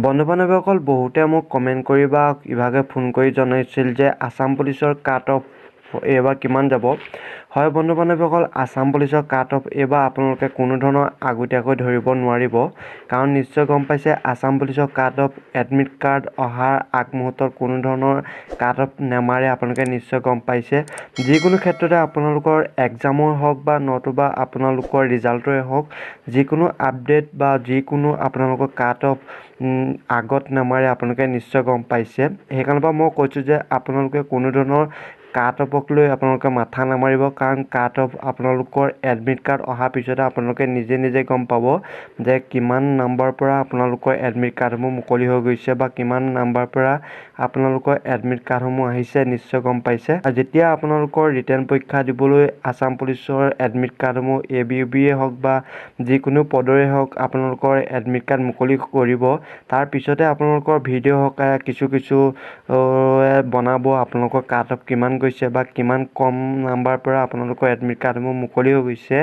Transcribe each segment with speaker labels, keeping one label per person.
Speaker 1: বন্ধু-বান্ধৱীসকল বহুতে মোক কমেণ্ট কৰি বা ইভাগে ফোন কৰি জনাইছিল যে আসাম পুলিচৰ কাট অফ এইবাৰ কিমান যাব। হয় বন্ধু-বান্ধৱীসকল, আসাম পুলিচৰ কাট অফ এইবাৰ আপোনালোকে কোনো ধৰণৰ আগতীয়াকৈ ধৰিব নোৱাৰিব, কাৰণ নিশ্চয় গম পাইছে আসাম পুলিচৰ কাট অফ এডমিট কাৰ্ড অহাৰ আগমুহূৰ্তত কোনো ধৰণৰ কাট অফ নেমাৰে, আপোনালোকে নিশ্চয় গম পাইছে। যিকোনো ক্ষেত্ৰতে আপোনালোকৰ এক্সামৰ হওক বা নতুবা আপোনালোকৰ ৰিজাল্টৰে হওক, যিকোনো আপডেট বা যিকোনো আপোনালোকৰ কাট অফ আগত নামাৰে, আপোনালোকে নিশ্চয় গম পাইছে। সেইকাৰণে পৰা মই কৈছোঁ যে আপোনালোকে কোনো ধৰণৰ কাট অফক লৈ আপোনালোকে মাথা নামাৰিব, কাৰণ কাট অফ আপোনালোকৰ এডমিট কাৰ্ড অহাৰ পিছতে আপোনালোকে নিজে গম পাব যে কিমান নাম্বাৰৰ পৰা আপোনালোকৰ এডমিট কাৰ্ডসমূহ মুকলি হৈ গৈছে বা কিমান নাম্বাৰৰ পৰা আপোনালোকৰ এডমিট কাৰ্ডসমূহ আহিছে, নিশ্চয় গম পাইছে। আৰু যেতিয়া আপোনালোকৰ ৰিটেন পৰীক্ষা দিবলৈ আসাম পুলিচৰ এডমিট কাৰ্ডসমূহ ABUBয়ে হওক বা যিকোনো পদৰে হওক আপোনালোকৰ এডমিট কাৰ্ড মুকলি কৰিব, তাৰ পিছতে আপোনালোকৰ ভিডিঅ' হওক কিছু বনাব আপোনালোকৰ কাট অফ কিমান গৈছে বা কিমান কম নাম্বাৰৰ পৰা আপোনালোকৰ এডমিট কাৰ্ডসমূহ মুকলি হৈ গৈছে,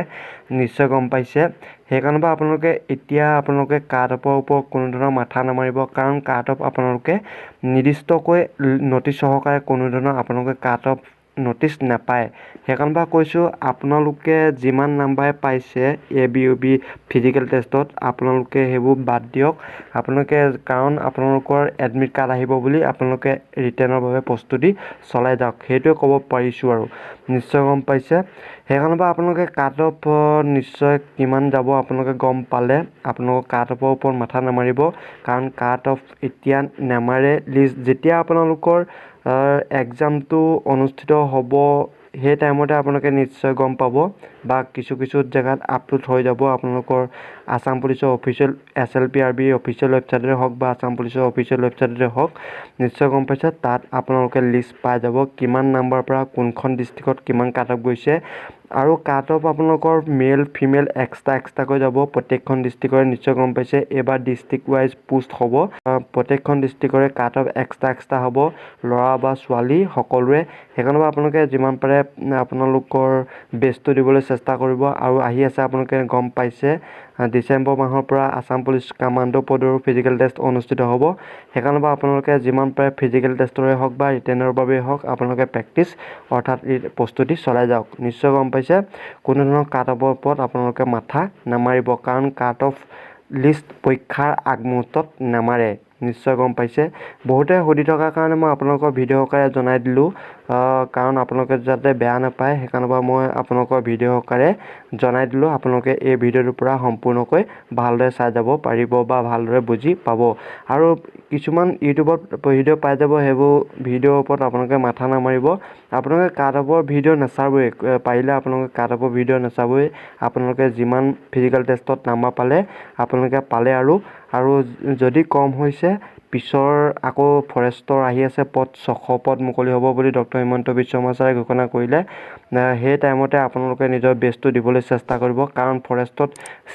Speaker 1: নিশ্চয় গম পাইছে। সেইকাৰণে পৰা আপোনালোকে এতিয়া আপোনালোকে কাট অফৰ ওপৰত কোনো ধৰণৰ মাথা নামাৰিব, কাৰণ কাট অফ আপোনালোকে নিৰ্দিষ্টকৈ ন'টিছ সহকাৰে কোনো ধৰণৰ আপোনালোকে কাট অফ ন'টিছ নাপায়। সেইকাৰণে পৰা কৈছোঁ আপোনালোকে যিমান নাম্বাৰে পাইছে ABUB ফিজিকেল টেষ্টত আপোনালোকে সেইবোৰ বাদ দিয়ক। আপোনালোকে কাৰণ আপোনালোকৰ এডমিট কাৰ্ড আহিব বুলি আপোনালোকে ৰিটেনৰ বাবে প্ৰস্তুতি চলাই যাওক, সেইটোৱে ক'ব পাৰিছোঁ আৰু নিশ্চয় গম পাইছে। সেইকাৰণে পৰা আপোনালোকে কাট অফ নিশ্চয় কিমান যাব আপোনালোকে গম পালে, আপোনালোকৰ কাট অফৰ ওপৰত মাথা নামাৰিব, কাৰণ কাট অফ এতিয়া নেমাৰে। লিষ্ট যেতিয়া আপোনালোকৰ এক্সামটো অনুষ্ঠিত হ'ব সেই টাইমতে আপোনালোকে নিশ্চয় গম পাব, বা কিছু জেগাত আপলোড হৈ যাব আপোনালোকৰ আসাম পুলিচৰ অফিচিয়েল SLPRB অফিচিয়েল ৱেবছাইটতে হওক বা আসাম পুলিচৰ অফিচিয়েল ৱেবছাইটতে হওক, নিশ্চয় গম পাইছে। তাত আপোনালোকে লিষ্ট পাই যাব কিমান নাম্বাৰৰ পৰা কোনখন ডিষ্ট্ৰিক্টত কিমান কাট অফ গৈছে, আৰু কাট অফ আপোনালোকৰ মেল ফিমেল এক্সট্ৰাকৈ যাব প্ৰত্যেকখন ডিষ্ট্ৰিক্টৰে, নিশ্চয় গম পাইছে। এইবাৰ ডিষ্ট্ৰিক্ট ৱাইজ পোষ্ট হ'ব, প্ৰত্যেকখন ডিষ্ট্ৰিক্টৰে কাট অফ এক্সট্ৰা হ'ব, ল'ৰা বা ছোৱালী সকলোৰে। সেইকাৰণে আপোনালোকে যিমান পাৰে আপোনালোকৰ বেষ্টটো দিবলৈ চেষ্টা কৰিব। আৰু আহি আছে আপোনালোকে গম পাইছে ডিচেম্বৰ মাহৰ পৰা আসাম পুলিচ কামাণ্ডো পদৰো ফিজিকেল টেষ্ট অনুষ্ঠিত হ'ব। সেইকাৰণে পৰা আপোনালোকে যিমান পাৰে ফিজিকেল টেষ্টৰে হওক বা ৰিটেনৰ বাবে হওক আপোনালোকে প্ৰেক্টিছ অৰ্থাৎ প্ৰস্তুতি চলাই যাওক, নিশ্চয় গম পাইছে। কোনো ধৰণৰ কাট অফৰ ওপৰত আপোনালোকে মাথা নামাৰিব, কাৰণ কাট অফ লিষ্ট পৰীক্ষাৰ আগমুহূৰ্তত নামাৰে, নিশ্চয় গম পাইছে। বহুতে সুধি থকাৰ কাৰণে মই আপোনালোকৰ ভিডিঅ' সহকাৰে জনাই দিলোঁ, কাৰণ আপোনালোকে যাতে বেয়া নাপায় সেইকাৰণে পৰা মই আপোনালোকৰ ভিডিঅ' সহকাৰে জনাই দিলোঁ। আপোনালোকে এই ভিডিঅ'টোৰ পৰা সম্পূৰ্ণকৈ ভালদৰে চাই যাব পাৰিব বা ভালদৰে বুজি পাব। আৰু কিছুমান ইউটিউবত ভিডিঅ' পাই যাব, সেইবোৰ ভিডিঅ'ৰ ওপৰত আপোনালোকে মাথা নামাৰিব। আপোনালোকে কাট অফৰ ভিডিঅ' নাচাবই, পাৰিলে আপোনালোকে কাট অফৰ ভিডিঅ' নাচাবই। আপোনালোকে যিমান ফিজিকেল টেষ্টত নাম্বাৰ পালে আপোনালোকে পালে, আৰু যদি কম হৈছে পিছৰ আকৌ ফৰেষ্টৰ আহি আছে পদ 600 পদ মুকলি হ'ব বুলি ডক্টৰ হিমন্ত বিশ্ব শৰ্মা ছাৰে ঘোষণা কৰিলে। সেই টাইমতে আপোনালোকে নিজৰ বেষ্টটো দিবলৈ চেষ্টা কৰিব, কাৰণ ফৰেষ্টত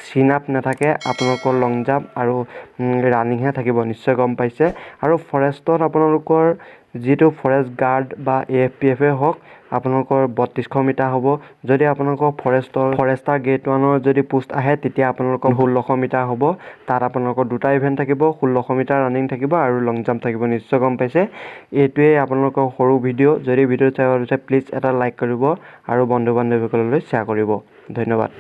Speaker 1: চিন আপ নাথাকে, আপোনালোকৰ লং জাম্প আৰু ৰানিংহে থাকিব, নিশ্চয় গম পাইছে। আৰু ফৰেষ্টত আপোনালোকৰ যিটো ফৰেষ্ট গাৰ্ড বা AFPFয়ে হওক আপোনালোকৰ 3200 মিটাৰ হ'ব। যদি আপোনালোকৰ ফৰেষ্টাৰ গ্ৰেড 1ৰ যদি পোষ্ট আহে তেতিয়া আপোনালোকৰ 1600 মিটাৰ হ'ব। তাত আপোনালোকৰ দুটা ইভেণ্ট থাকিব, 1600 মিটাৰ ৰানিং থাকিব আৰু লং জাম্প থাকিব, নিশ্চয় গম পাইছে। এইটোৱেই আপোনালোকৰ সৰু ভিডিঅ'। যদি ভিডিঅ'টো চাই ভাল পাইছে প্লিজ এটা লাইক কৰিব আৰু বন্ধু বান্ধৱীসকললৈ শ্বেয়াৰ কৰিব। ধন্যবাদ।